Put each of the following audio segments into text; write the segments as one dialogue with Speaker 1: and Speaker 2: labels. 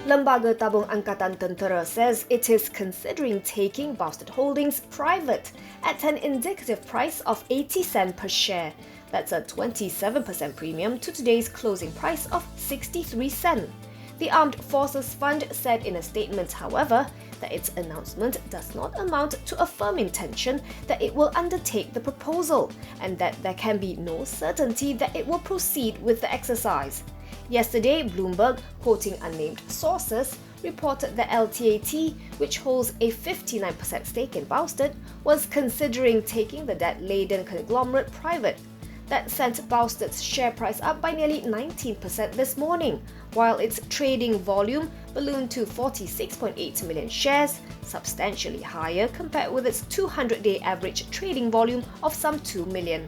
Speaker 1: Lembaga Tabung Angkatan Tentera says it is considering taking Boustead Holdings private at an indicative price of 80 cents per share. That's a 27% premium to today's closing price of 63 cents. The Armed Forces Fund said in a statement, however, that its announcement does not amount to a firm intention that it will undertake the proposal and that there can be no certainty that it will proceed with the exercise. Yesterday, Bloomberg, quoting unnamed sources, reported that LTAT, which holds a 59% stake in Boustead, was considering taking the debt-laden conglomerate private. That sent Boustead's share price up by nearly 19% this morning, while its trading volume ballooned to 46.8 million shares, substantially higher compared with its 200-day average trading volume of some 2 million.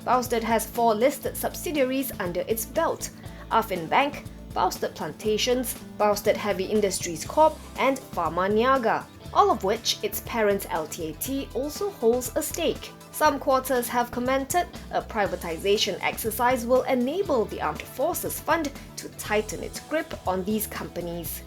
Speaker 1: Boustead has 4 listed subsidiaries under its belt: Affin Bank, Boustead Plantations, Boustead Heavy Industries Corp, and Pharma Niaga, all of which its parent LTAT also holds a stake. Some quarters have commented a privatisation exercise will enable the Armed Forces Fund to tighten its grip on these companies.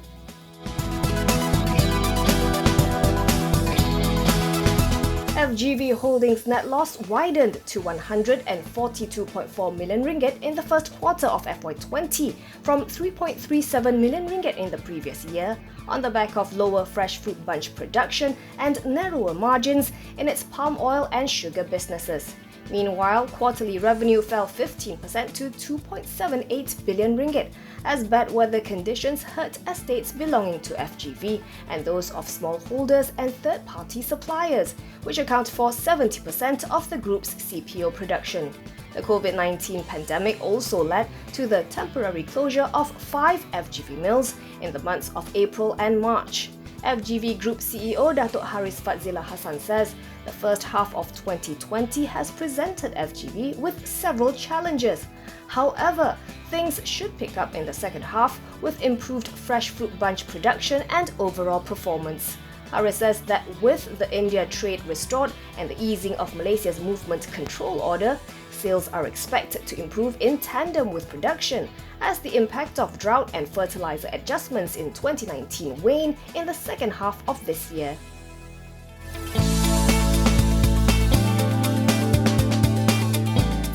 Speaker 1: FGV Holdings' net loss widened to 142.4 million ringgit in the first quarter of FY20 from 3.37 million ringgit in the previous year on the back of lower fresh fruit bunch production and narrower margins in its palm oil and sugar businesses. Meanwhile, quarterly revenue fell 15% to 2.78 billion ringgit as bad weather conditions hurt estates belonging to FGV and those of smallholders and third-party suppliers, which account for 70% of the group's CPO production. The COVID-19 pandemic also led to the temporary closure of 5 FGV mills in the months of April and March. FGV Group CEO Datuk Haris Fadzila Hassan says the first half of 2020 has presented FGV with several challenges. However, things should pick up in the second half with improved fresh fruit bunch production and overall performance. Haris says that with the India trade restored and the easing of Malaysia's movement control order, sales are expected to improve in tandem with production as the impact of drought and fertilizer adjustments in 2019 wane in the second half of this year.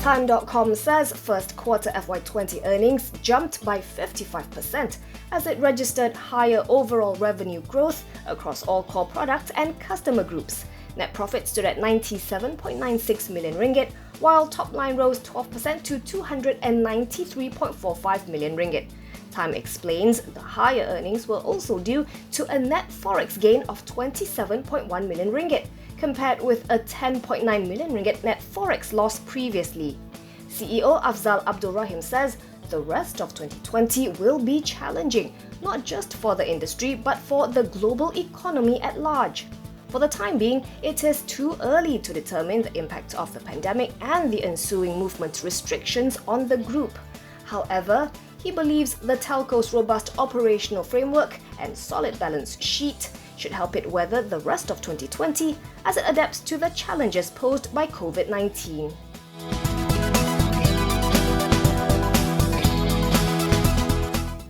Speaker 1: Time.com says first quarter FY20 earnings jumped by 55% as it registered higher overall revenue growth across all core products and customer groups. Net profit stood at 97.96 million ringgit, while top line rose 12% to 293.45 million ringgit. Time explains the higher earnings were also due to a net forex gain of 27.1 million ringgit, compared with a 10.9 million ringgit net forex loss previously. CEO Afzal Abdul Rahim says the rest of 2020 will be challenging, not just for the industry but for the global economy at large. For the time being, it is too early to determine the impact of the pandemic and the ensuing movement restrictions on the group. However, he believes the telco's robust operational framework and solid balance sheet should help it weather the rest of 2020 as it adapts to the challenges posed by COVID-19.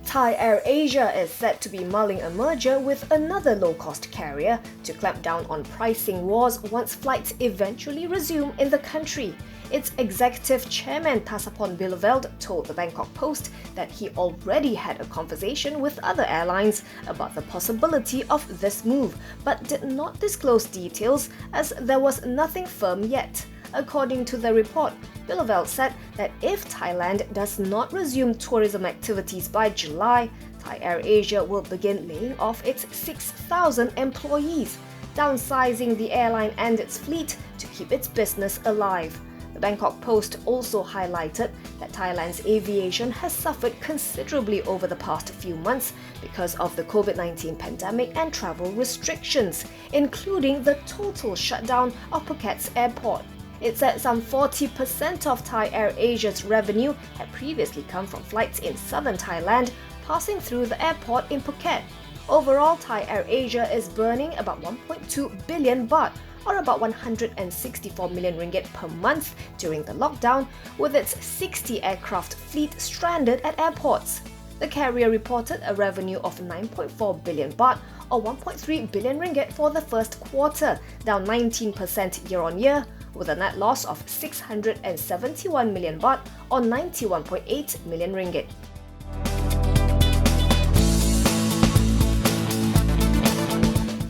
Speaker 1: Thai AirAsia is said to be mulling a merger with another low-cost carrier to clamp down on pricing wars once flights eventually resume in the country. Its executive chairman Tasapon Bilveld told the Bangkok Post that he already had a conversation with other airlines about the possibility of this move, but did not disclose details as there was nothing firm yet. According to the report, Bilveld said that if Thailand does not resume tourism activities by July, Thai AirAsia will begin laying off its 6,000 employees, downsizing the airline and its fleet to keep its business alive. The Bangkok Post also highlighted that Thailand's aviation has suffered considerably over the past few months because of the COVID-19 pandemic and travel restrictions, including the total shutdown of Phuket's airport. It said some 40% of Thai AirAsia's revenue had previously come from flights in southern Thailand, passing through the airport in Phuket. Overall, Thai AirAsia is burning about 1.2 billion baht, or about 164 million ringgit per month during the lockdown, with its 60 aircraft fleet stranded at airports. The carrier reported a revenue of 9.4 billion baht or 1.3 billion ringgit for the first quarter, down 19% year-on-year, with a net loss of 671 million baht or 91.8 million ringgit.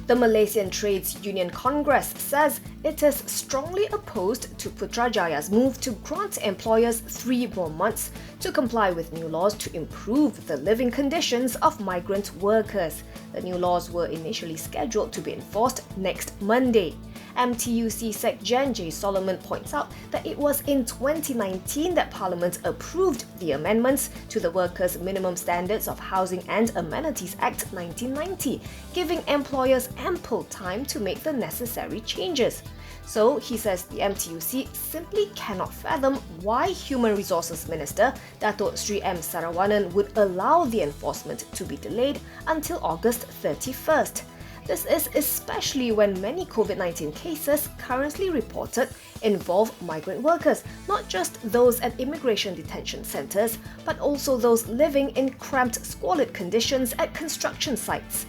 Speaker 1: The Malaysian Trades Union Congress says it is strongly opposed to Putrajaya's move to grant employers 3 more months to comply with new laws to improve the living conditions of migrant workers. The new laws were initially scheduled to be enforced next Monday. MTUC Sec Gen J. Solomon points out that it was in 2019 that Parliament approved the amendments to the Workers' Minimum Standards of Housing and Amenities Act 1990, giving employers ample time to make the necessary changes. So, he says the MTUC simply cannot fathom why Human Resources Minister Datuk Sri M. Sarawanan would allow the enforcement to be delayed until August 31st. This is especially when many COVID-19 cases currently reported involve migrant workers, not just those at immigration detention centres, but also those living in cramped, squalid conditions at construction sites.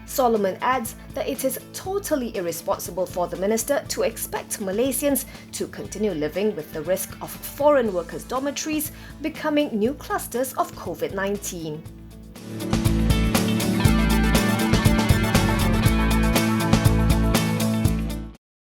Speaker 1: Solomon adds that it is totally irresponsible for the minister to expect Malaysians to continue living with the risk of foreign workers' dormitories becoming new clusters of COVID-19.